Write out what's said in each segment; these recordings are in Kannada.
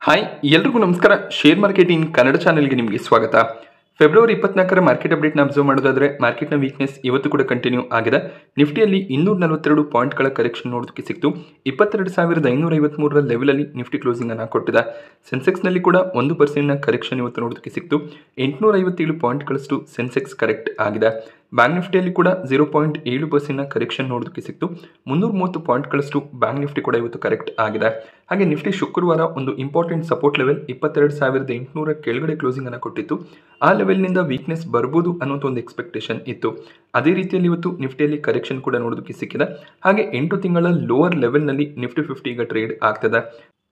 ಹಾಯ್ ಎಲ್ರಿಗೂ ನಮಸ್ಕಾರ. ಶೇರ್ ಮಾರ್ಕೆಟಿಂಗ್ ಕನ್ನಡ ಚಾನೆಲ್ಗೆ ನಿಮಗೆ ಸ್ವಾಗತ. ಫೆಬ್ರವರಿ 24ರ ಮಾರ್ಕೆಟ್ ಅಪ್ಡೇಟ್ನ ಅಬ್ಸರ್ವ್ ಮಾಡೋದಾದ್ರೆ ಮಾರ್ಕೆಟ್ನ ವೀಕ್ನೆಸ್ ಇವತ್ತು ಕೂಡ ಕಂಟಿನ್ಯೂ ಆಗಿದೆ. ನಿಫ್ಟಿಯಲ್ಲಿ 242 ಪಾಯಿಂಟ್ಗಳ ಕರೆಕ್ಷನ್ ನೋಡೋದಕ್ಕೆ ಸಿಕ್ತು. 22,553ರ ಲೆವೆಲಲ್ಲಿ ನಿಫ್ಟಿ ಕ್ಲೋಸಿಂಗ್ ಅನ್ನು ಕೊಟ್ಟಿದೆ. ಸೆನ್ಸೆಕ್ಸ್ನಲ್ಲಿ ಕೂಡ 1% ಕರೆಕ್ಷನ್ ಇವತ್ತು ನೋಡೋದಕ್ಕೆ ಸಿಕ್ತು. 857 ಪಾಯಿಂಟ್ಗಳಷ್ಟು ಸೆನ್ಸೆಕ್ಸ್ ಕರೆಕ್ಟ್ ಆಗಿದೆ. ಬ್ಯಾಂಕ್ ನಿಫ್ಟಿಯಲ್ಲಿ ಕೂಡ 0.7% ಕರೆಕ್ಷನ್ ನೋಡೋದಕ್ಕೆ ಸಿಕ್ತು. 330 ಪಾಯಿಂಟ್ಗಳಷ್ಟು ಬ್ಯಾಂಕ್ ನಿಫ್ಟಿ ಕೂಡ ಇವತ್ತು ಕರೆಕ್ಟ್ ಆಗಿದೆ. ಹಾಗೆ ನಿಫ್ಟಿ ಶುಕ್ರವಾರ ಒಂದು ಇಂಪಾರ್ಟೆಂಟ್ ಸಪೋರ್ಟ್ ಲೆವೆಲ್ 22,800 ಕೆಳಗಡೆ ಕ್ಲೋಸಿಂಗ್ ಅನ್ನು ಕೊಟ್ಟಿತ್ತು. ಆ ಲೆವೆಲ್ನಿಂದ ವೀಕ್ನೆಸ್ ಬರ್ಬೋದು ಅನ್ನೋದು ಒಂದು ಎಕ್ಸ್ಪೆಕ್ಟೇಷನ್ ಇತ್ತು. ಅದೇ ರೀತಿಯಲ್ಲಿ ಇವತ್ತು ನಿಫ್ಟಿಯಲ್ಲಿ ಕರೆಕ್ಷನ್ ಕೂಡ ನೋಡೋದಕ್ಕೆ ಸಿಕ್ಕಿದೆ. ಹಾಗೆ 8 ತಿಂಗಳ ಲೋವರ್ ಲೆವೆಲ್ನಲ್ಲಿ ನಿಫ್ಟಿ 50 ಈಗ ಟ್ರೇಡ್ ಆಗ್ತದೆ.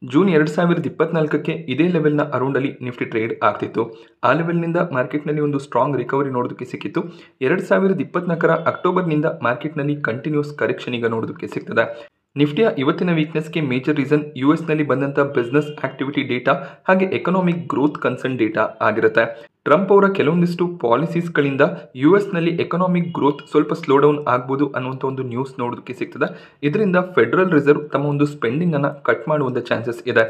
ಜೂನ್ 2024ಕ್ಕೆ ಇದೇ ಲೆವೆಲ್ನ ಅರೌಂಡಲ್ಲಿ ನಿಫ್ಟಿ ಟ್ರೇಡ್ ಆಗ್ತಿತ್ತು. ಆ ಲೆವೆಲ್ನಿಂದ ಮಾರ್ಕೆಟ್ನಲ್ಲಿ ಒಂದು ಸ್ಟ್ರಾಂಗ್ ರಿಕವರಿ ನೋಡೋದಕ್ಕೆ ಸಿಕ್ಕಿತ್ತು. 2024ರ ಅಕ್ಟೋಬರ್ನಿಂದ ಮಾರ್ಕೆಟ್ನಲ್ಲಿ ಕಂಟಿನ್ಯೂಸ್ ಕರೆಕ್ಷನ್ ಈಗ ನೋಡೋದಕ್ಕೆ ಸಿಗ್ತದೆ. ನಿಫ್ಟಿಯ ಇವತ್ತಿನ ವೀಕ್ನೆಸ್ಗೆ ಮೇಜರ್ ರೀಸನ್ ಯುಎಸ್ನಲ್ಲಿ ಬಂದಂಥ ಬಿಸ್ನೆಸ್ ಆಕ್ಟಿವಿಟಿ ಡೇಟಾ ಹಾಗೆ ಎಕನಾಮಿಕ್ ಗ್ರೋತ್ ಕನ್ಸರ್ನ್ ಡೇಟಾ ಆಗಿರುತ್ತೆ. ಟ್ರಂಪ್ ಅವರ ಕೆಲವೊಂದಿಷ್ಟು ಪಾಲಿಸೀಸ್ಗಳಿಂದ ಯುಎಸ್ನಲ್ಲಿ ಎಕನಾಮಿಕ್ ಗ್ರೋತ್ ಸ್ವಲ್ಪ ಸ್ಲೋ ಡೌನ್ ಆಗ್ಬೋದು ಅನ್ನುವಂಥ ಒಂದು ನ್ಯೂಸ್ ನೋಡೋದಕ್ಕೆ ಸಿಗ್ತದೆ. ಇದರಿಂದ ಫೆಡರಲ್ ರಿಸರ್ವ್ ತಮ್ಮ ಒಂದು ಸ್ಪೆಂಡಿಂಗ್ ಅನ್ನು ಕಟ್ ಮಾಡುವಂಥ ಚಾನ್ಸಸ್ ಇದೆ.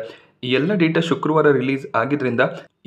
ಈ ಎಲ್ಲ ಡೇಟಾ ಶುಕ್ರವಾರ ರಿಲೀಸ್ ಆಗಿದ್ರಿಂದ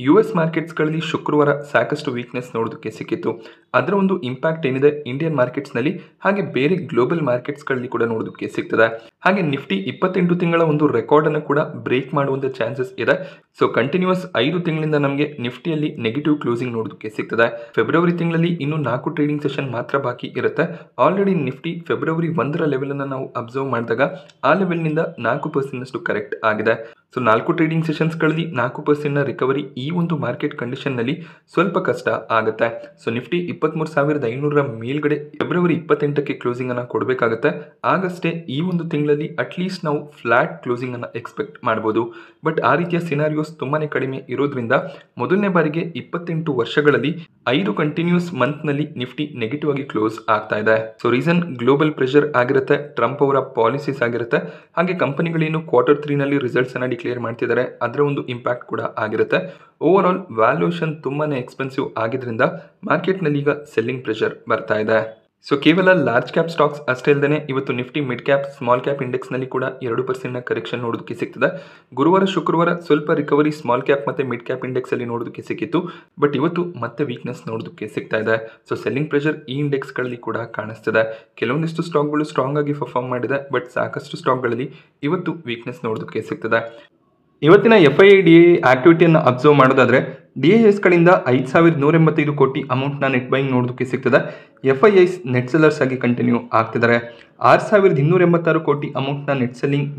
ಯುಎಸ್ ಮಾರ್ಕೆಟ್ಸ್ಗಳಲ್ಲಿ ಶುಕ್ರವಾರ ಸಾಕಷ್ಟು ವೀಕ್ನೆಸ್ ನೋಡೋದಕ್ಕೆ ಸಿಕ್ಕಿತ್ತು. ಅದರ ಒಂದು ಇಂಪ್ಯಾಕ್ಟ್ ಏನಿದೆ ಇಂಡಿಯನ್ ಮಾರ್ಕೆಟ್ಸ್ನಲ್ಲಿ ಹಾಗೆ ಬೇರೆ ಗ್ಲೋಬಲ್ ಮಾರ್ಕೆಟ್ಸ್ಗಳಲ್ಲಿ ಕೂಡ ನೋಡೋದಕ್ಕೆ ಸಿಗ್ತದೆ. ಹಾಗೆ ನಿಫ್ಟಿ 28 ತಿಂಗಳ ಒಂದು ರೆಕಾರ್ಡನ್ನು ಕೂಡ ಬ್ರೇಕ್ ಮಾಡುವಂಥ ಚಾನ್ಸಸ್ ಇದೆ. ಸೊ ಕಂಟಿನ್ಯೂಸ್ 5 ತಿಂಗಳಿಂದ ನಮಗೆ ನಿಫ್ಟಿಯಲ್ಲಿ ನೆಗೆಟಿವ್ ಕ್ಲೋಸಿಂಗ್ ನೋಡೋದಕ್ಕೆ ಸಿಗ್ತದೆ. ಫೆಬ್ರವರಿ ತಿಂಗಳಲ್ಲಿ ಇನ್ನೂ 4 ಟ್ರೇಡಿಂಗ್ ಸೆಷನ್ ಮಾತ್ರ ಬಾಕಿ ಇರುತ್ತೆ. ಆಲ್ರೆಡಿ ನಿಫ್ಟಿ ಫೆಬ್ರವರಿ 1ರ ಲೆವೆಲನ್ನು ನಾವು ಅಬ್ಸರ್ವ್ ಮಾಡಿದಾಗ ಆ ಲೆವೆಲ್ನಿಂದ 4% ಕರೆಕ್ಟ್ ಆಗಿದೆ. ಸೊ 4 ಟ್ರೇಡಿಂಗ್ ಸೆಷನ್ಸ್ಗಳಲ್ಲಿ 4% ರಿಕವರಿ ಈ ಒಂದು ಮಾರ್ಕೆಟ್ ಕಂಡೀಷನ್ನಲ್ಲಿ ಸ್ವಲ್ಪ ಕಷ್ಟ ಆಗುತ್ತೆ. ಸೊ ನಿಫ್ಟಿ 23,500ರ ಮೇಲ್ಗಡೆ ಫೆಬ್ರವರಿ 28ಕ್ಕೆ ಕ್ಲೋಸಿಂಗ್ ಅನ್ನು ಕೊಡಬೇಕಾಗುತ್ತೆ. ಆಗಷ್ಟೇ ಈ ಒಂದು ತಿಂಗಳಲ್ಲಿ ಅಟ್ಲೀಸ್ಟ್ ನಾವು ಫ್ಲಾಟ್ ಕ್ಲೋಸಿಂಗ್ ಅನ್ನು ಎಕ್ಸ್ಪೆಕ್ಟ್ ಮಾಡ್ಬೋದು. ಬಟ್ ಆ ರೀತಿಯ ಸಿನಾರಿಯೋಸ್ ತುಂಬಾನೇ ಕಡಿಮೆ ಇರೋದ್ರಿಂದ ಮೊದಲನೇ ಬಾರಿಗೆ 28 ವರ್ಷಗಳಲ್ಲಿ 5 ಕಂಟಿನ್ಯೂಸ್ ಮಂತ್ನಲ್ಲಿ ನಿಫ್ಟಿ ನೆಗೆಟಿವ್ ಆಗಿ ಕ್ಲೋಸ್ ಆಗ್ತಾ ಇದೆ. ಸೊ ರೀಸನ್ ಗ್ಲೋಬಲ್ ಪ್ರೆಷರ್ ಆಗಿರುತ್ತೆ, ಟ್ರಂಪ್ ಅವರ ಪಾಲಿಸೀಸ್ ಆಗಿರುತ್ತೆ, ಹಾಗೆ ಕಂಪನಿಗಳೇನು Q3 ನಲ್ಲಿ ರಿಸಲ್ಟ್ಸ್ ಅನ್ನ ಡಿಕ್ಲೇರ್ ಮಾಡ್ತಿದ್ದಾರೆ ಅದರ ಒಂದು ಇಂಪ್ಯಾಕ್ಟ್ ಕೂಡ ಆಗಿರುತ್ತೆ. ಓವರ್ ಆಲ್ ವ್ಯಾಲ್ಯೂಯೇಷನ್ ತುಂಬಾನೇ ಎಕ್ಸ್ಪೆನ್ಸಿವ್ ಆಗಿದ್ರಿಂದ ಮಾರ್ಕೆಟ್ನಲ್ಲಿ ಈಗ ಸೆಲ್ಲಿಂಗ್ ಪ್ರೆಷರ್ ಬರ್ತಾ ಇದೆ. ಸೊ ಕೇವಲ ಲಾರ್ಜ್ ಕ್ಯಾಪ್ ಸ್ಟಾಕ್ಸ್ ಅಷ್ಟೇ ಇಲ್ಲದೆ ಇವತ್ತು Nifty mid cap small cap ಇಂಡೆಕ್ಸ್ನಲ್ಲಿ ಕೂಡ 2% ಕರೆಕ್ಷನ್ ನೋಡೋದಕ್ಕೆ ಸಿಗ್ತದೆ. ಗುರುವಾರ ಶುಕ್ರವಾರ ಸ್ವಲ್ಪ ರಿಕವರಿ ಸ್ಮಾಲ್ ಕ್ಯಾಪ್ ಮತ್ತು ಮಿಡ್ ಕ್ಯಾಪ್ ಇಂಡೆಕ್ಸಲ್ಲಿ ನೋಡೋದಕ್ಕೆ ಸಿಕ್ಕಿತ್ತು. ಬಟ್ ಇವತ್ತು ಮತ್ತೆ ವೀಕ್ನೆಸ್ ನೋಡೋದಕ್ಕೆ ಸಿಗ್ತಾ ಇದೆ. ಸೊ ಸೆಲ್ಲಿಂಗ್ ಪ್ರೆಷರ್ ಈ ಇಂಡೆಕ್ಸ್ಗಳಲ್ಲಿ ಕೂಡ ಕಾಣಿಸ್ತಿದೆ. ಕೆಲವೊಂದಿಷ್ಟು ಸ್ಟಾಕ್ಗಳು ಸ್ಟ್ರಾಂಗ್ ಆಗಿ ಪರ್ಫಾರ್ಮ್ ಮಾಡಿದೆ. ಬಟ್ ಸಾಕಷ್ಟು ಸ್ಟಾಕ್ಗಳಲ್ಲಿ ಇವತ್ತು ವೀಕ್ನೆಸ್ ನೋಡೋದಕ್ಕೆ ಸಿಗ್ತದೆ. ಇವತ್ತಿನ FII/DII ಆಕ್ಟಿವಿಟಿಯನ್ನು ಅಬ್ಸರ್ವ್ ಮಾಡೋದಾದ್ರೆ DIIಸ್ಗಳಿಂದ 5,185 ಕೋಟಿ ಅಮೌಂಟ್ನ ನೆಟ್ ಬೈಯಿಂಗ್ ನೋಡೋದಕ್ಕೆ ಸಿಗ್ತದೆ. FIIs ನೆಟ್ ಸೆಲ್ಲರ್ಸ್ ಆಗಿ ಕಂಟಿನ್ಯೂ ಆಗ್ತಿದ್ದಾರೆ. 6,286 ಕೋಟಿ ಅಮೌಂಟ್ನ ನೆಟ್ ಸೆಲ್ಲಿಂಗ್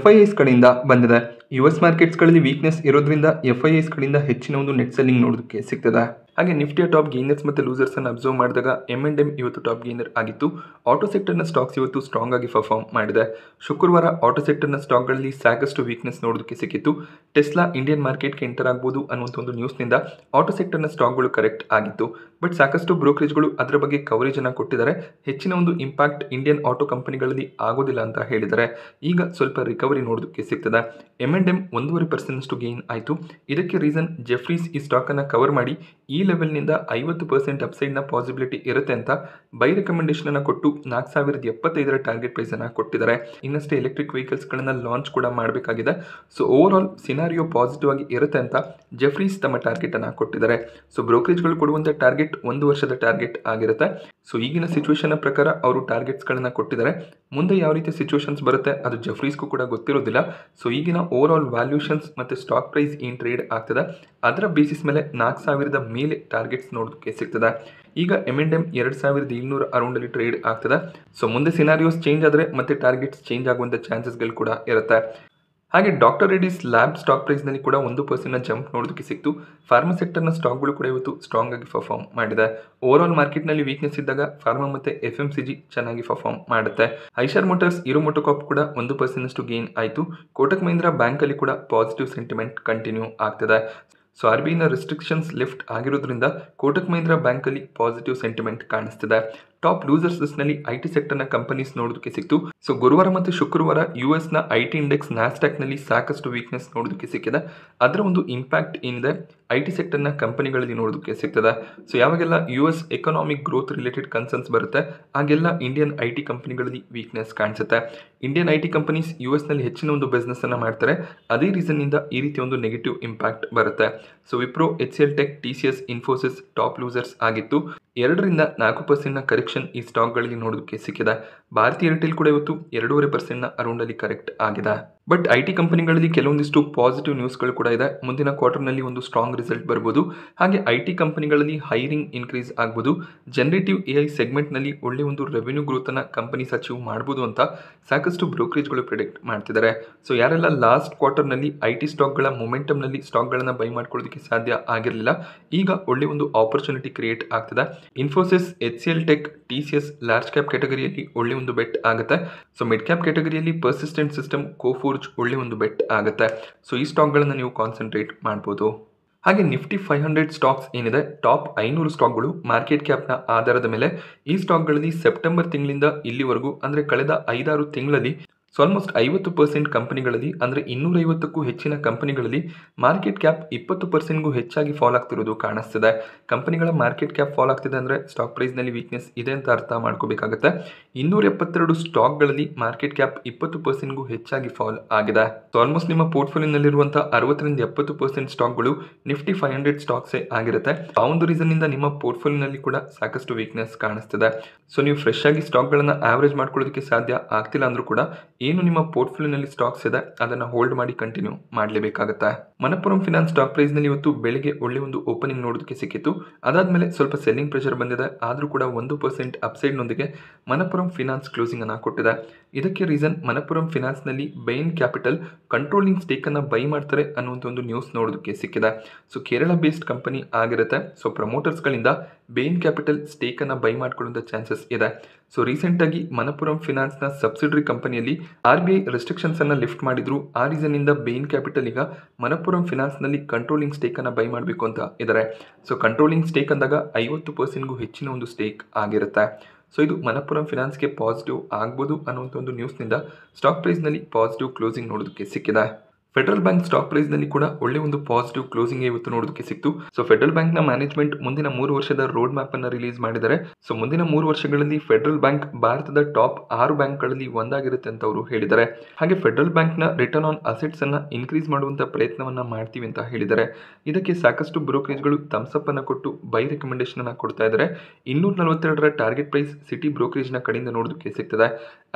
FIIಸ್ಗಳಿಂದ ಬಂದಿದೆ. US ಮಾರ್ಕೆಟ್ಸ್ಗಳಲ್ಲಿ ವೀಕ್ನೆಸ್ ಇರೋದ್ರಿಂದ FIIಸ್ಗಳಿಂದ ಹೆಚ್ಚಿನ ಒಂದು ನೆಟ್ ಸೆಲ್ಲಿಂಗ್ ನೋಡೋದಕ್ಕೆ ಸಿಗ್ತದೆ. ಹಾಗೆ ನಿಫ್ಟಿಯ ಟಾಪ್ ಗೇನರ್ಸ್ ಮತ್ತು ಲೂಸರ್ಸ್ ಅನ್ನು ಅಬ್ಸರ್ವ್ ಮಾಡಿದಾಗ M&M ಇವತ್ತು ಟಾಪ್ ಗೇನರ್ ಆಗಿತ್ತು. ಆಟೋ ಸೆಕ್ಟರ್ನ ಸ್ಟಾಕ್ಸ್ ಇವತ್ತು ಸ್ಟ್ರಾಂಗ್ ಆಗಿ ಪರ್ಫಾರ್ಮ್ ಮಾಡಿದೆ. ಶುಕ್ರವಾರ ಆಟೋ ಸೆಕ್ಟರ್ನ ಸ್ಟಾಕ್ಗಳಲ್ಲಿ ಸಾಕಷ್ಟು ವೀಕ್ನೆಸ್ ನೋಡೋದಕ್ಕೆ ಸಿಕ್ಕಿತ್ತು. ಟೆಸ್ಲಾ ಇಂಡಿಯನ್ ಮಾರ್ಕೆಟ್ಗೆ ಎಂಟರ್ ಆಗ್ಬೋದು ಅನ್ನುವಂಥ ಒಂದು ನ್ಯೂಸ್ನಿಂದ ಆಟೋ ಸೆಕ್ಟರ್ನ ಸ್ಟಾಕ್ಗಳು ಕರೆಕ್ಟ್ ಆಗಿತ್ತು. ಬಟ್ ಸಾಕಷ್ಟು ಬ್ರೋಕರೇಜ್ಗಳು ಅದರ ಬಗ್ಗೆ ಕವರೇಜ್ ಅನ್ನು ಕೊಟ್ಟಿದ್ದಾರೆ. ಹೆಚ್ಚಿನ ಒಂದು ಇಂಪ್ಯಾಕ್ಟ್ ಇಂಡಿಯನ್ ಆಟೋ ಕಂಪನಿಗಳಲ್ಲಿ ಆಗೋದಿಲ್ಲ ಅಂತ ಹೇಳಿದ್ದಾರೆ. ಈಗ ಸ್ವಲ್ಪ ರಿಕವರಿ ನೋಡೋದಕ್ಕೆ ಸಿಗ್ತದೆ. M&M 1.5% ಗೇನ್ ಆಯಿತು. ಇದಕ್ಕೆ ರೀಸನ್ ಜೆಫ್ರೀಸ್ ಈ ಸ್ಟಾಕ್ ಅನ್ನು ಕವರ್ ಮಾಡಿ ಈ ಲೆವೆಲ್ನಿಂದ 50% ಅಪ್ಸೈಡ್ನ ಪಾಸಿಬಿಲಿಟಿ ಇರುತ್ತೆ ಅಂತ ಬೈ ರೆಕಮೆಂಡೇಶನ್ ಅನ್ನು ಕೊಟ್ಟು 4,075ರ ಟಾರ್ಗೆಟ್ ಪ್ರೈಸ್ ಅನ್ನು ಕೊಟ್ಟಿದ್ದಾರೆ. ಇನ್ನಷ್ಟೇ ಎಲೆಕ್ಟ್ರಿಕ್ ವೆಹಿಕಲ್ಸ್ಗಳನ್ನು ಲಾಂಚ್ ಕೂಡ ಮಾಡಬೇಕಾಗಿದೆ. So over all scenario positive ಆಗಿ ಇರುತ್ತೆ ಅಂತ ಜೆಫ್ರೀಸ್ ತಮ್ಮ ಟಾರ್ಗೆಟ್ ಅನ್ನು ಕೊಟ್ಟಿದ್ದಾರೆ. ಸೊ ಬ್ರೋಕರೇಜ್ಗಳು ಕೊಡುವಂಥ ಟಾರ್ಗೆಟ್ 1 ವರ್ಷದ ಟಾರ್ಗೆಟ್ ಆಗಿರುತ್ತೆ. ಸೊ ಈಗಿನ ಸಿಚುವೇಶನ್ ಪ್ರಕಾರ ಅವರು ಟಾರ್ಗೆಟ್ಸ್ಗಳನ್ನು ಕೊಟ್ಟಿದ್ದಾರೆ. ಮುಂದೆ ಯಾವ ರೀತಿಯ ಸಿಚುವೇಶನ್ಸ್ ಬರುತ್ತೆ ಅದು ಜೆಫ್ರೀಸ್ಗೂ ಕೂಡ ಗೊತ್ತಿರೋದಿಲ್ಲ. ಸೊ ಈಗಿನ ಓವರ್ ಆಲ್ ವ್ಯಾಲ್ಯೂಷನ್ಸ್ ಮತ್ತು ಸ್ಟಾಕ್ ಪ್ರೈಸ್ ಏನು ಟ್ರೇಡ್ ಆಗ್ತದೆ ಅದರ ಬೇಸಿಸ್ ಮೇಲೆ 4,000ದ ಮೇಲೆ ಟಾರ್ಗೆಟ್ಸ್ ನೋಡೋದಕ್ಕೆ ಸಿಗ್ತದೆ. ಈಗ M&M 2,700 ಅರೌಂಡಲ್ಲಿ ಟ್ರೇಡ್ ಆಗ್ತದೆ. ಸೊ ಮುಂದೆ ಸಿನಾರಿಯೋಸ್ ಚೇಂಜ್ ಆದರೆ ಮತ್ತೆ ಟಾರ್ಗೆಟ್ಸ್ ಚೇಂಜ್ ಆಗುವಂಥ ಚಾನ್ಸಸ್ಗಳು ಕೂಡ ಇರುತ್ತೆ. ಹಾಗೆ ಡಾಕ್ಟರ್ ರೆಡ್ಡಿಸ್ ಲ್ಯಾಬ್ ಸ್ಟಾಕ್ ಪ್ರೈಸ್ನಲ್ಲಿ ಕೂಡ 1% ಜಂಪ್ ನೋಡೋದಕ್ಕೆ ಸಿಕ್ತು. ಫಾರ್ಮಾ ಸೆಕ್ಟರ್ನ ಸ್ಟಾಕ್ಗಳು ಕೂಡ ಇವತ್ತು ಸ್ಟ್ರಾಂಗ್ ಆಗಿ ಪರ್ಫಾರ್ಮ್ ಮಾಡಿದೆ. ಓವರ್ ಆಲ್ ಮಾರ್ಕೆಟ್ನಲ್ಲಿ ವೀಕ್ನೆಸ್ ಇದ್ದಾಗ ಫಾರ್ಮಾ ಮತ್ತು FMCG ಚೆನ್ನಾಗಿ ಪರ್ಫಾರ್ಮ್ ಮಾಡುತ್ತೆ. ಐಷರ್ ಮೋಟರ್ಸ್ ಹೀರೋ ಮೋಟೋಕಾರ್ಪ್ ಕೂಡ 1% ಗೇನ್ ಆಯಿತು. ಕೋಟಕ್ ಮಹೀಂದ್ರಾ ಬ್ಯಾಂಕಲ್ಲಿ ಕೂಡ ಪಾಸಿಟಿವ್ ಸೆಂಟಿಮೆಂಟ್ ಕಂಟಿನ್ಯೂ ಆಗ್ತದೆ. ಸೊ RBIನ ರೆಸ್ಟ್ರಿಕ್ಷನ್ಸ್ ಲಿಫ್ಟ್ ಆಗಿರೋದ್ರಿಂದ ಕೋಟಕ್ ಮಹೀಂದ್ರಾ ಬ್ಯಾಂಕಲ್ಲಿ ಪಾಸಿಟಿವ್ ಸೆಂಟಿಮೆಂಟ್ ಕಾಣಿಸ್ತಿದೆ. ಟಾಪ್ ಲೂಸರ್ಸ್ ಲಿಸ್ಟ್ ನಲ್ಲಿ ಐಟಿ ಸೆಕ್ಟರ್ ನ ಕಂಪನೀಸ್ ನೋಡೋದಕ್ಕೆ ಸಿಕ್ತು. ಸೊ ಗುರುವಾರ ಮತ್ತು ಶುಕ್ರವಾರ ಯುಎಸ್ ನ ಐಟಿ ಇಂಡೆಕ್ಸ್ ನ್ಯಾಸ್ಡಾಕ್ ನಲ್ಲಿ ಸಾಕಷ್ಟು ವೀಕ್ನೆಸ್ ನೋಡೋದಕ್ಕೆ ಸಿಕ್ಕಿದೆ. ಅದರ ಒಂದು ಇಂಪ್ಯಾಕ್ಟ್ ಏನಿದೆ ಐಟಿ ಸೆಕ್ಟರ್ ನ ಕಂಪನಿಗಳಲ್ಲಿ ನೋಡೋದಕ್ಕೆ ಸಿಗ್ತದೆ. ಸೊ ಯಾವಾಗೆಲ್ಲ US economic growth related concerns ಬರುತ್ತೆ ಆಗೆಲ್ಲ ಇಂಡಿಯನ್ ಐಟಿ ಕಂಪನಿಗಳಲ್ಲಿ ವೀಕ್ನೆಸ್ ಕಾಣಿಸುತ್ತೆ. ಇಂಡಿಯನ್ ಐಟಿ ಕಂಪನೀಸ್ ಯುಎಸ್ ನಲ್ಲಿ ಹೆಚ್ಚಿನ ಒಂದು ಬಿಸ್ನೆಸ್ ಅನ್ನ ಮಾಡ್ತಾರೆ. ಅದೇ ರೀಸನ್ ಇಂದ ಈ ರೀತಿ ಒಂದು ನೆಗೆಟಿವ್ ಇಂಪ್ಯಾಕ್ಟ್ ಬರುತ್ತೆ. So Wipro, HCL tech, TCS, Infosys top losers ಆಗಿತ್ತು. 2-4% ಕರೆಕ್ಷನ್ ಈ ಸ್ಟಾಕ್ಗಳಲ್ಲಿ ನೋಡೋದಕ್ಕೆ ಸಿಕ್ಕಿದೆ. ಭಾರತಿ ಏರ್ಟೆಲ್ ಕೂಡ ಇವತ್ತು 2.5% ಅರೌಂಡ್ ಅಲ್ಲಿ ಕರೆಕ್ಟ್ ಆಗಿದೆ. ಬಟ್ ಐಟಿ ಕಂಪನಿಗಳಲ್ಲಿ ಕೆಲವೊಂದಿಷ್ಟು ಪಾಸಿಟಿವ್ ನ್ಯೂಸ್ಗಳು ಕೂಡ ಇದೆ. ಮುಂದಿನ ಕ್ವಾರ್ಟರ್ನಲ್ಲಿ ಒಂದು ಸ್ಟ್ರಾಂಗ್ ರಿಸಲ್ಟ್ ಬರ್ಬೋದು. ಹಾಗೆ ಐಟಿ ಕಂಪನಿಗಳಲ್ಲಿ ಹೈರಿಂಗ್ ಇನ್ಕ್ರೀಸ್ ಆಗ್ಬೋದು. ಜನರೇಟಿವ್ AI ಸೆಗ್ಮೆಂಟ್ನಲ್ಲಿ ಒಳ್ಳೆ ಒಂದು ರೆವೆನ್ಯೂ ಗ್ರೋತ್ ಅನ್ನ ಕಂಪನೀಸ್ ಅಚೀವ್ ಮಾಡ್ಬೋದು ಅಂತ ಸಾಕಷ್ಟು ಬ್ರೋಕರೇಜ್ಗಳು ಪ್ರಿಡಿಕ್ಟ್ ಮಾಡ್ತಿದ್ದಾರೆ. ಸೊ ಯಾರೆಲ್ಲ ಲಾಸ್ಟ್ ಕ್ವಾರ್ಟರ್ನಲ್ಲಿ ಐಟಿ ಸ್ಟಾಕ್ಗಳ ಮೊಮೆಂಟಮ್ನಲ್ಲಿ ಸ್ಟಾಕ್ಗಳನ್ನು ಬೈ ಮಾಡ್ಕೊಳ್ಳೋದಕ್ಕೆ ಸಾಧ್ಯ ಆಗಿರಲಿಲ್ಲ, ಈಗ ಒಳ್ಳೆ ಒಂದು ಆಪರ್ಚುನಿಟಿ ಕ್ರಿಯೇಟ್ ಆಗ್ತದೆ. Infosys, HCL tech, TCS large cap ಕ್ಯಾಟಗರಿಯಲ್ಲಿ ಒಳ್ಳೆ ಒಂದು ಬೆಟ್ ಆಗುತ್ತೆ. So mid cap ಕ್ಯಾಟಗರಿಯಲ್ಲಿ persistent system, ಕೋಫೋರ್ಜ್ ಒಳ್ಳೆ ಒಂದು ಬೆಟ್ ಆಗುತ್ತೆ. ಸೊ ಈ ಸ್ಟಾಕ್ಗಳನ್ನು ನೀವು ಕಾನ್ಸಂಟ್ರೇಟ್ ಮಾಡ್ಬೋದು. ಹಾಗೆ ನಿಫ್ಟಿ 500 ಸ್ಟಾಕ್ಸ್ ಏನಿದೆ, ಟಾಪ್ 500 ಸ್ಟಾಕ್ಗಳು ಮಾರ್ಕೆಟ್ ಕ್ಯಾಪ್ನ ಆಧಾರದ ಮೇಲೆ ಈ ಸ್ಟಾಕ್ಗಳಲ್ಲಿ ಸೆಪ್ಟೆಂಬರ್ ತಿಂಗಳಿಂದ ಇಲ್ಲಿವರೆಗೂ ಅಂದರೆ ಕಳೆದ 5-6 ತಿಂಗಳಲ್ಲಿ ಆಲ್ಮೋಸ್ಟ್ 50% ಕಂಪನಿಗಳಲ್ಲಿ ಅಂದರೆ 250ಕ್ಕೂ ಹೆಚ್ಚಿನ ಕಂಪನಿಗಳಲ್ಲಿ ಮಾರ್ಕೆಟ್ ಕ್ಯಾಪ್ 20%ಗೂ ಹೆಚ್ಚಾಗಿ ಫಾಲ್ ಆಗ್ತಿರೋದು ಕಾಣಿಸ್ತಿದೆ. ಕಂಪನಿಗಳ ಮಾರ್ಕೆಟ್ ಕ್ಯಾಪ್ ಫಾಲ್ ಆಗ್ತಿದೆ ಅಂದರೆ ಸ್ಟಾಕ್ ಪ್ರೈಸ್ನಲ್ಲಿ ವೀಕ್ನೆಸ್ ಇದೆ ಅಂತ ಅರ್ಥ ಮಾಡ್ಕೋಬೇಕಾಗುತ್ತೆ. 272 ಸ್ಟಾಕ್ಗಳಲ್ಲಿ ಮಾರ್ಕೆಟ್ ಕ್ಯಾಪ್ 20%ಗೂ ಹೆಚ್ಚಾಗಿ ಫಾಲ್ ಆಗಿದೆ. ಸೊ ಆಲ್ಮೋಸ್ಟ್ ನಿಮ್ಮ ಪೋರ್ಟ್ಫೋಲಿಯೋನಲ್ಲಿರುವಂಥ 60-70% ಸ್ಟಾಕ್ಗಳು ನಿಫ್ಟಿ 500 ಸ್ಟಾಕ್ಸೇ ಆಗಿರುತ್ತೆ. ಆ ಒಂದು ರೀಸನ್ನಿಂದ ನಿಮ್ಮ ಪೋರ್ಟ್ಫೋಲಿಯೋನಲ್ಲಿ ಕೂಡ ಸಾಕಷ್ಟು ವೀಕ್ನೆಸ್ ಕಾಣಿಸ್ತಿದೆ. ಸೊ ನೀವು ಫ್ರೆಶ್ ಆಗಿ ಸ್ಟಾಕ್ಗಳನ್ನು ಆವರೇಜ್ ಮಾಡ್ಕೊಳ್ಳೋದಕ್ಕೆ ಸಾಧ್ಯ ಆಗ್ತಿಲ್ಲ ಅಂದರೂ ಕೂಡ ಏನು ನಿಮ್ಮ ಪೋರ್ಟ್ಫೋಲಿಯೋನಲ್ಲಿ ಸ್ಟಾಕ್ಸ್ ಇದೆ ಅದನ್ನು ಹೋಲ್ಡ್ ಮಾಡಿ ಕಂಟಿನ್ಯೂ ಮಾಡಲೇಬೇಕಾಗುತ್ತೆ. ಮನಪ್ಪುರಂ ಫಿನಾನ್ಸ್ ಸ್ಟಾಕ್ ಪ್ರೈಸ್ನಲ್ಲಿ ಇವತ್ತು ಬೆಳಿಗ್ಗೆ ಒಳ್ಳೆ ಒಂದು ಓಪನಿಂಗ್ ನೋಡೋದಕ್ಕೆ ಸಿಕ್ಕಿತ್ತು. ಅದಾದಮೇಲೆ ಸ್ವಲ್ಪ ಸೆಲ್ಲಿಂಗ್ ಪ್ರೆಷರ್ ಬಂದಿದೆ. ಆದರೂ ಕೂಡ 1% ಅಪ್ಸೈಡ್ನೊಂದಿಗೆ ಮನಪ್ಪುರಂ ಫಿನಾನ್ಸ್ ಕ್ಲೋಸಿಂಗ್ ಅನ್ನು ಕೊಟ್ಟಿದೆ. ಇದಕ್ಕೆ ರೀಸನ್ ಮನಪ್ಪುರಂ ಫಿನಾನ್ಸ್ನಲ್ಲಿ ಬೈನ್ ಕ್ಯಾಪಿಟಲ್ ಕಂಟ್ರೋಲಿಂಗ್ ಸ್ಟೇಕನ್ನು ಬೈ ಮಾಡ್ತಾರೆ ಅನ್ನುವಂಥ ಒಂದು ನ್ಯೂಸ್ ನೋಡೋದಕ್ಕೆ ಸಿಕ್ಕಿದೆ. ಸೊ ಕೇರಳ ಬೇಸ್ಡ್ ಕಂಪನಿ ಆಗಿರುತ್ತೆ. ಸೊ ಪ್ರಮೋಟರ್ಸ್ಗಳಿಂದ ಬೇನ್ ಕ್ಯಾಪಿಟಲ್ ಸ್ಟೇಕನ್ನು ಬೈ ಮಾಡ್ಕೊಳ್ಳುವಂಥ ಚಾನ್ಸಸ್ ಇದೆ. ಸೊ ರೀಸೆಂಟಾಗಿ ಮನಪ್ಪುರಂ ಫಿನಾನ್ಸ್ನ ಸಬ್ಸಿಡರಿ ಕಂಪನಿಯಲ್ಲಿ RBI ರೆಸ್ಟ್ರಿಕ್ಷನ್ಸ್ ಅನ್ನು ಲಿಫ್ಟ್ ಮಾಡಿದ್ರು. ಆ ರೀಸನ್ನಿಂದ ಬೇನ್ ಕ್ಯಾಪಿಟಲ್ ಈಗ ಮನಪ್ಪುರಂ ಫಿನಾನ್ಸ್ನಲ್ಲಿ ಕಂಟ್ರೋಲಿಂಗ್ ಸ್ಟೇಕನ್ನು ಬೈ ಮಾಡಬೇಕು ಅಂತ ಇದ್ದಾರೆ. ಸೊ ಕಂಟ್ರೋಲಿಂಗ್ ಸ್ಟೇಕ್ ಅಂದಾಗ 50%ಗೂ ಹೆಚ್ಚಿನ ಒಂದು ಸ್ಟೇಕ್ ಆಗಿರುತ್ತೆ. ಸೊ ಇದು ಮನಪ್ಪುರಂ ಫಿನಾನ್ಸ್ಗೆ ಪಾಸಿಟಿವ್ ಆಗ್ಬೋದು ಅನ್ನುವಂಥ ಒಂದು ನ್ಯೂಸ್ನಿಂದ ಸ್ಟಾಕ್ ಪ್ರೈಸ್ನಲ್ಲಿ ಪಾಸಿಟಿವ್ ಕ್ಲೋಸಿಂಗ್ ನೋಡೋದಕ್ಕೆ ಸಿಕ್ಕಿದೆ. ಫೆಡರಲ್ ಬ್ಯಾಂಕ್ ಸ್ಟಾಕ್ ಪ್ರೈಸ್ನಲ್ಲಿ ಕೂಡ ಒಳ್ಳೆ ಒಂದು ಪಾಸಿಟಿವ್ ಕ್ಲೋಸಿಂಗ್ ಇವತ್ತು ನೋಡೋದಕ್ಕೆ ಸಿಕ್ತು. ಸೊ ಫೆಡರಲ್ ಬ್ಯಾಂಕ್ನ ಮ್ಯಾನೇಜ್ಮೆಂಟ್ ಮುಂದಿನ 3 ವರ್ಷದ ರೋಡ್ ಮ್ಯಾಪ್ ಅನ್ನು ರಿಲೀಸ್ ಮಾಡಿದ್ದಾರೆ. ಸೊ ಮುಂದಿನ 3 ವರ್ಷಗಳಲ್ಲಿ ಫೆಡರಲ್ ಬ್ಯಾಂಕ್ ಭಾರತದ ಟಾಪ್ 6 ಬ್ಯಾಂಕ್ಗಳಲ್ಲಿ ಒಂದಾಗಿರುತ್ತೆ ಅಂತ ಅವರು ಹೇಳಿದ್ದಾರೆ. ಹಾಗೆ ಫೆಡರಲ್ ಬ್ಯಾಂಕ್ನ ರಿಟರ್ನ್ ಆನ್ ಅಸೆಟ್ಸ್ ಅನ್ನ ಇನ್ಕ್ರೀಸ್ ಮಾಡುವಂಥ ಪ್ರಯತ್ನವನ್ನ ಮಾಡ್ತೀವಿ ಅಂತ ಹೇಳಿದ್ದಾರೆ. ಇದಕ್ಕೆ ಸಾಕಷ್ಟು ಬ್ರೋಕರೇಜ್ಗಳು ಥಮ್ಸಪ್ ಅನ್ನು ಕೊಟ್ಟು ಬೈ ರೆಕಮೆಂಡೇಶನ್ ಅನ್ನು ಕೊಡ್ತಾ ಇದ್ದಾರೆ. 242ರ ಟಾರ್ಗೆಟ್ ಪ್ರೈಸ್ ಸಿಟಿ ಬ್ರೋಕರೇಜ್ನ ಕಡೆಯಿಂದ ನೋಡೋದಕ್ಕೆ ಸಿಗ್ತದೆ.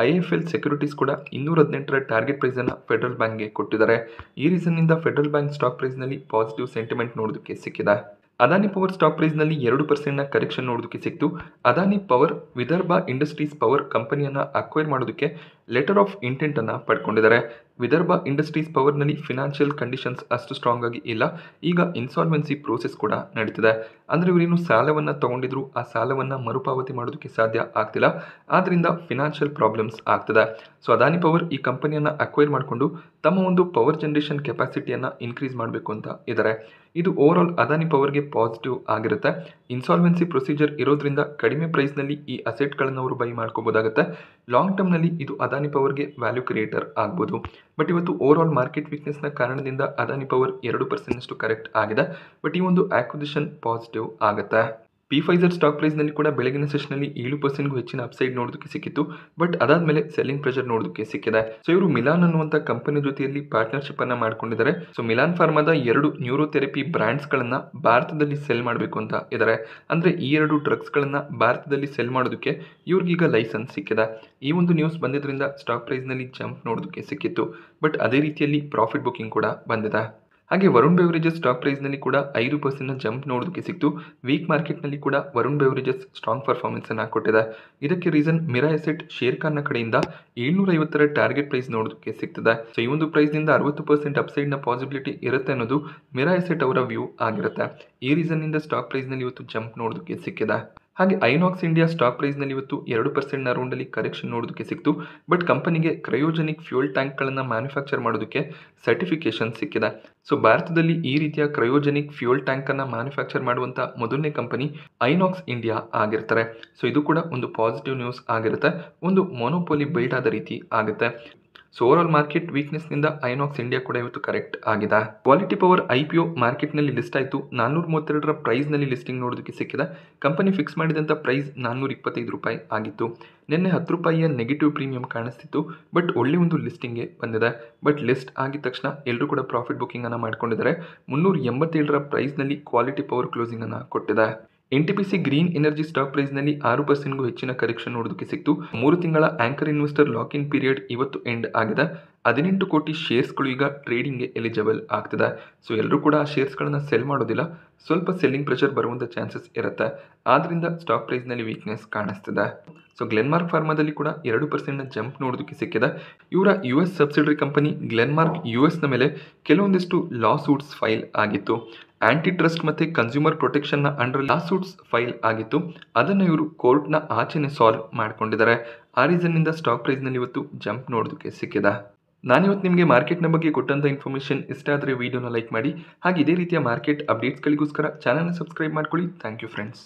IIFL ಸೆಕ್ಯೂರಿಟೀಸ್ ಕೂಡ 218ರ ಟಾರ್ಗೆಟ್ ಪ್ರೈಸ್ ಅನ್ನು ಫೆಡರಲ್ ಬ್ಯಾಂಕ್ಗೆ ಕೊಟ್ಟಿದ್ದಾರೆ. ಈ ರೀಸನ್ನಿಂದ ಫೆಡರಲ್ ಬ್ಯಾಂಕ್ ಸ್ಟಾಕ್ ಪ್ರೈಸ್ನಲ್ಲಿ ಪಾಸಿಟಿವ್ ಸೆಂಟಿಮೆಂಟ್ ನೋಡೋದಕ್ಕೆ ಸಿಕ್ಕಿದೆ. ಅದಾನಿ ಪವರ್ ಸ್ಟಾಕ್ ಪ್ರೈಸ್ನಲ್ಲಿ 2% ಕರೆಕ್ಷನ್ ನೋಡೋದಕ್ಕೆ ಸಿಕ್ತು. Adani Power Vidarbha Industries Power ಕಂಪನಿಯನ್ನು ಅಕ್ವೈರ್ ಮಾಡೋದಕ್ಕೆ ಲೆಟರ್ ಆಫ್ ಇಂಟೆಂಟ್ ಅನ್ನು ಪಡ್ಕೊಂಡಿದ್ದಾರೆ. ವಿದರ್ಭ ಇಂಡಸ್ಟ್ರೀಸ್ ಪವರ್ನಲ್ಲಿ ಫಿನಾನ್ಷಿಯಲ್ ಕಂಡೀಷನ್ಸ್ ಅಷ್ಟು ಸ್ಟ್ರಾಂಗ್ ಆಗಿ ಇಲ್ಲ. ಈಗ ಇನ್ಸಾಲ್ವೆನ್ಸಿ ಪ್ರೋಸೆಸ್ ಕೂಡ ನಡೀತಿದೆ. ಅಂದರೆ ಇವರೇನು ಸಾಲವನ್ನು ತಗೊಂಡಿದ್ರು ಆ ಸಾಲವನ್ನು ಮರುಪಾವತಿ ಮಾಡೋದಕ್ಕೆ ಸಾಧ್ಯ ಆಗ್ತಿಲ್ಲ. ಆದ್ದರಿಂದ ಫಿನಾನ್ಷಿಯಲ್ ಪ್ರಾಬ್ಲಮ್ಸ್ ಆಗ್ತದೆ. ಸೊ ಅದಾನಿ ಪವರ್ ಈ ಕಂಪನಿಯನ್ನು ಅಕ್ವೈರ್ ಮಾಡಿಕೊಂಡು ತಮ್ಮ ಒಂದು ಪವರ್ ಜನರೇಷನ್ ಕೆಪಾಸಿಟಿಯನ್ನು ಇನ್ಕ್ರೀಸ್ ಮಾಡಬೇಕು ಅಂತ ಇದ್ದಾರೆ. ಇದು ಓವರ್ ಆಲ್ ಅದಾನಿ ಪವರ್ಗೆ ಪಾಸಿಟಿವ್ ಆಗಿರುತ್ತೆ. ಇನ್ಸಾಲ್ವೆನ್ಸಿ ಪ್ರೊಸೀಜರ್ ಇರೋದ್ರಿಂದ ಕಡಿಮೆ ಪ್ರೈಸ್ನಲ್ಲಿ ಈ ಅಸೆಟ್ಗಳನ್ನು ಅವರು ಬೈ ಮಾಡ್ಕೋಬೋದಾಗುತ್ತೆ. ಲಾಂಗ್ ಟರ್ಮ್ನಲ್ಲಿ ಇದು ಅದಾನಿ ಪವರ್ಗೆ ವ್ಯಾಲ್ಯೂ ಕ್ರಿಯೇಟರ್ ಆಗ್ಬೋದು. ಬಟ್ ಇವತ್ತು ಓವರ್ ಆಲ್ ಮಾರ್ಕೆಟ್ ವೀಕ್ನೆಸ್ನ ಕಾರಣದಿಂದ ಅದಾನಿ ಪವರ್ 2% ಕರೆಕ್ಟ್ ಆಗಿದೆ. ಬಟ್ ಈ ಒಂದು ಆಕ್ವಿಸಿಷನ್ ಪಾಸಿಟಿವ್ ಆಗುತ್ತೆ. Pfizer ಸ್ಟಾಕ್ ಪ್ರೈಸ್ನಲ್ಲಿ ಕೂಡ ಬೆಳಗಿನ ಸೆಷನಲ್ಲಿ 7%ಗೂ ಹೆಚ್ಚಿನ ಅಪ್ಸೈಡ್ ನೋಡೋದಕ್ಕೆ ಸಿಕ್ಕಿತ್ತು. ಬಟ್ ಅದಾದಮೇಲೆ ಸೆಲ್ಲಿಂಗ್ ಪ್ರೆಷರ್ ನೋಡೋದಕ್ಕೆ ಸಿಕ್ಕಿದೆ. ಸೊ ಇವರು ಮಿಲಾನ್ ಅನ್ನುವಂಥ ಕಂಪನಿ ಜೊತೆಯಲ್ಲಿ ಪಾರ್ಟ್ನರ್ಶಿಪ್ ಅನ್ನು ಮಾಡ್ಕೊಂಡಿದ್ದಾರೆ. ಸೊ ಮಿಲಾನ್ ಫಾರ್ಮಾದ 2 ನ್ಯೂರೋಥೆರಪಿ ಬ್ರ್ಯಾಂಡ್ಸ್ಗಳನ್ನು ಭಾರತದಲ್ಲಿ ಸೆಲ್ ಮಾಡಬೇಕು ಅಂತ ಇದ್ದಾರೆ. ಅಂದರೆ ಈ 2 ಡ್ರಗ್ಸ್ಗಳನ್ನು ಭಾರತದಲ್ಲಿ ಸೆಲ್ ಮಾಡೋದಕ್ಕೆ ಇವ್ರಿಗೀಗ ಲೈಸೆನ್ಸ್ ಸಿಕ್ಕಿದೆ. ಈ ಒಂದು ನ್ಯೂಸ್ ಬಂದಿದ್ದರಿಂದ ಸ್ಟಾಕ್ ಪ್ರೈಸ್ನಲ್ಲಿ ಜಂಪ್ ನೋಡೋದಕ್ಕೆ ಸಿಕ್ಕಿತ್ತು. ಬಟ್ ಅದೇ ರೀತಿಯಲ್ಲಿ ಪ್ರಾಫಿಟ್ ಬುಕಿಂಗ್ ಕೂಡ ಬಂದಿದೆ. ಹಾಗೆ ವರುಣ್ ಬೆವರೇಜಸ್ ಸ್ಟಾಕ್ ಪ್ರೈಸ್ನಲ್ಲಿ ಕೂಡ 5% ಜಂಪ್ ನೋಡೋದಕ್ಕೆ ಸಿಕ್ತು. ವೀಕ್ ಮಾರ್ಕೆಟ್ನಲ್ಲಿ ಕೂಡ ವರುಣ್ ಬೆವರೇಜಸ್ ಸ್ಟ್ರಾಂಗ್ ಪರ್ಫಾರ್ಮೆನ್ಸ್ ಅನ್ನು ಕೊಟ್ಟಿದೆ. ಇದಕ್ಕೆ ರೀಸನ್ ಮಿರಾ ಎಸೆಟ್ ಶೇರ್ ಖಾನ್ನ ಕಡೆಯಿಂದ 750ರ ಟಾರ್ಗೆಟ್ ಪ್ರೈಸ್ ನೋಡೋದಕ್ಕೆ ಸಿಗ್ತದೆ. ಸೊ ಈ ಒಂದು ಪ್ರೈಸ್ನಿಂದ 60% ಅಪ್ಸೈಡ್ನ ಪಾಸಿಬಿಲಿಟಿ ಇರುತ್ತೆ ಅನ್ನೋದು ಮಿರಾ ಎಸೆಟ್ ಅವರ ವ್ಯೂ ಆಗಿರುತ್ತೆ. ಈ ರೀಸನ್ನಿಂದ ಸ್ಟಾಕ್ ಪ್ರೈಸ್ನಲ್ಲಿ ಇವತ್ತು ಜಂಪ್ ನೋಡೋದಕ್ಕೆ ಸಿಕ್ಕಿದೆ. ಹಾಗೆ ಐನಾಕ್ಸ್ ಇಂಡಿಯಾ ಸ್ಟಾಕ್ ಪ್ರೈಸ್ನಲ್ಲಿ ಇವತ್ತು 2% ರೌಂಡಲ್ಲಿ ಕರೆಕ್ಷನ್ ನೋಡೋದಕ್ಕೆ ಸಿಕ್ತು. ಬಟ್ ಕಂಪನಿಗೆ ಕ್ರಯೋಜೆನಿಕ್ ಫ್ಯೂಯಲ್ ಟ್ಯಾಂಕ್ಗಳನ್ನು ಮ್ಯಾನುಫ್ಯಾಕ್ಚರ್ ಮಾಡೋದಕ್ಕೆ ಸರ್ಟಿಫಿಕೇಶನ್ ಸಿಕ್ಕಿದೆ. ಸೊ ಭಾರತದಲ್ಲಿ ಈ ರೀತಿಯ ಕ್ರಯೋಜೆನಿಕ್ ಫ್ಯೂಯಲ್ ಟ್ಯಾಂಕನ್ನು ಮ್ಯಾನುಫ್ಯಾಕ್ಚರ್ ಮಾಡುವಂಥ ಮೊದಲನೇ ಕಂಪನಿ ಐನಾಕ್ಸ್ ಇಂಡಿಯಾ ಆಗಿರ್ತಾರೆ. ಸೊ ಇದು ಕೂಡ ಒಂದು ಪಾಸಿಟಿವ್ ನ್ಯೂಸ್ ಆಗಿರುತ್ತೆ, ಒಂದು ಮೊನೋಪೋಲಿ ಬಿಲ್ಡ್ ಆದ ರೀತಿ ಆಗುತ್ತೆ. ಸೊ ಓವರಾಲ್ ಮಾರ್ಕೆಟ್ ವೀಕ್ನೆಸ್ನಿಂದ ಐನಾಕ್ಸ್ ಇಂಡಿಯಾ ಕೂಡ ಇವತ್ತು ಕರೆಕ್ಟ್ ಆಗಿದೆ. ಕ್ವಾಲಿಟಿ ಪವರ್ IPO ಮಾರ್ಕೆಟ್ನಲ್ಲಿ ಲಿಸ್ಟ್ ಆಯಿತು. 432 ಪ್ರೈಸ್ನಲ್ಲಿ ಲಿಸ್ಟಿಂಗ್ ನೋಡೋದಕ್ಕೆ ಸಿಕ್ಕಿದೆ. ಕಂಪನಿ ಫಿಕ್ಸ್ ಮಾಡಿದಂಥ ಪ್ರೈಸ್ 425 ರೂಪಾಯಿ ಆಗಿತ್ತು. ನಿನ್ನೆ 10 ರೂಪಾಯಿಯ ನೆಗೆಟಿವ್ ಪ್ರೀಮಿಯಂ ಕಾಣಿಸ್ತಿತ್ತು, ಬಟ್ ಒಳ್ಳೆ ಒಂದು ಲಿಸ್ಟಿಂಗ್ಗೆ ಬಂದಿದೆ. ಬಟ್ ಲಿಸ್ಟ್ ಆಗಿದ ತಕ್ಷಣ ಎಲ್ಲರೂ ಕೂಡ ಪ್ರಾಫಿಟ್ ಬುಕ್ಕಿಂಗನ್ನು ಮಾಡ್ಕೊಂಡಿದ್ದಾರೆ. 387 ಪ್ರೈಸ್ನಲ್ಲಿ ಕ್ವಾಲಿಟಿ ಪವರ್ ಕ್ಲೋಸಿಂಗನ್ನು ಕೊಟ್ಟಿದೆ. NTPC ಗ್ರೀನ್ ಎನರ್ಜಿ ಸ್ಟಾಕ್ ಪ್ರೈಸ್ನಲ್ಲಿ 6% ಹೆಚ್ಚಿನ ಕರೆಕ್ಷನ್ ನೋಡೋದಕ್ಕೆ ಸಿಕ್ತು. 3 ತಿಂಗಳ anchor investor lock in period ಇವತ್ತು ಎಂಡ್ ಆಗಿದೆ. 18 ಕೋಟಿ ಶೇರ್ಸ್ಗಳು ಈಗ ಟ್ರೇಡಿಂಗ್ಗೆ ಎಲಿಜಿಬಲ್ ಆಗ್ತಿದೆ. ಸೊ ಎಲ್ಲರೂ ಕೂಡ ಆ ಶೇರ್ಸ್ಗಳನ್ನು ಸೆಲ್ ಮಾಡೋದಿಲ್ಲ, ಸ್ವಲ್ಪ ಸೆಲ್ಲಿಂಗ್ ಪ್ರೆಷರ್ ಬರುವಂಥ ಚಾನ್ಸಸ್ ಇರುತ್ತೆ. ಆದ್ದರಿಂದ ಸ್ಟಾಕ್ ಪ್ರೈಸ್ನಲ್ಲಿ ವೀಕ್ನೆಸ್ ಕಾಣಿಸ್ತಿದೆ. ಸೊ ಗ್ಲೆನ್ಮಾರ್ಕ್ ಫಾರ್ಮಾದಲ್ಲಿ ಕೂಡ 2% ಜಂಪ್ ನೋಡೋದಕ್ಕೆ ಸಿಕ್ಕಿದೆ. ಇವರ US subsidiary company Glenmark US ಮೇಲೆ ಕೆಲವೊಂದಿಷ್ಟು ಲಾ ಸೂಟ್ಸ್ ಫೈಲ್ ಆಗಿತ್ತು. ಆಂಟಿ ಟ್ರಸ್ಟ್ ಮತ್ತು ಕನ್ಸ್ಯೂಮರ್ ಪ್ರೊಟೆಕ್ಷನ್ನ ಅಂಡರ್ ಲಾ ಸೂಟ್ಸ್ ಫೈಲ್ ಆಗಿತ್ತು. ಅದನ್ನು ಇವರು ಕೋರ್ಟ್ನ ಆಚೆನೆ ಸಾಲ್ವ್ ಮಾಡ್ಕೊಂಡಿದ್ದಾರೆ. ಆ ರೀಸನ್ನಿಂದ ಸ್ಟಾಕ್ ಪ್ರೈಸ್ನಲ್ಲಿ ಇವತ್ತು ಜಂಪ್ ನೋಡೋದಕ್ಕೆ ಸಿಕ್ಕಿದೆ. ನಾನಿವತ್ತು ನಿಮಗೆ ಮಾರ್ಕೆಟ್ನ ಬಗ್ಗೆ ಕೊಟ್ಟಂಥ ಇನ್ಫಾರ್ಮೇಷನ್ ಇಷ್ಟ ಆದರೆ ವಿಡಿಯೋನ ಲೈಕ್ ಮಾಡಿ. ಹಾಗೆ ಇದೇ ರೀತಿಯ ಮಾರ್ಕೆಟ್ ಅಪ್ಡೇಟ್ಸ್ಗಳಿಗೋಸ್ಕರ ಚಾನಲ್ನ ಸಬ್ಸ್ಕ್ರೈಬ್ ಮಾಡ್ಕೊಳ್ಳಿ. Thank you friends.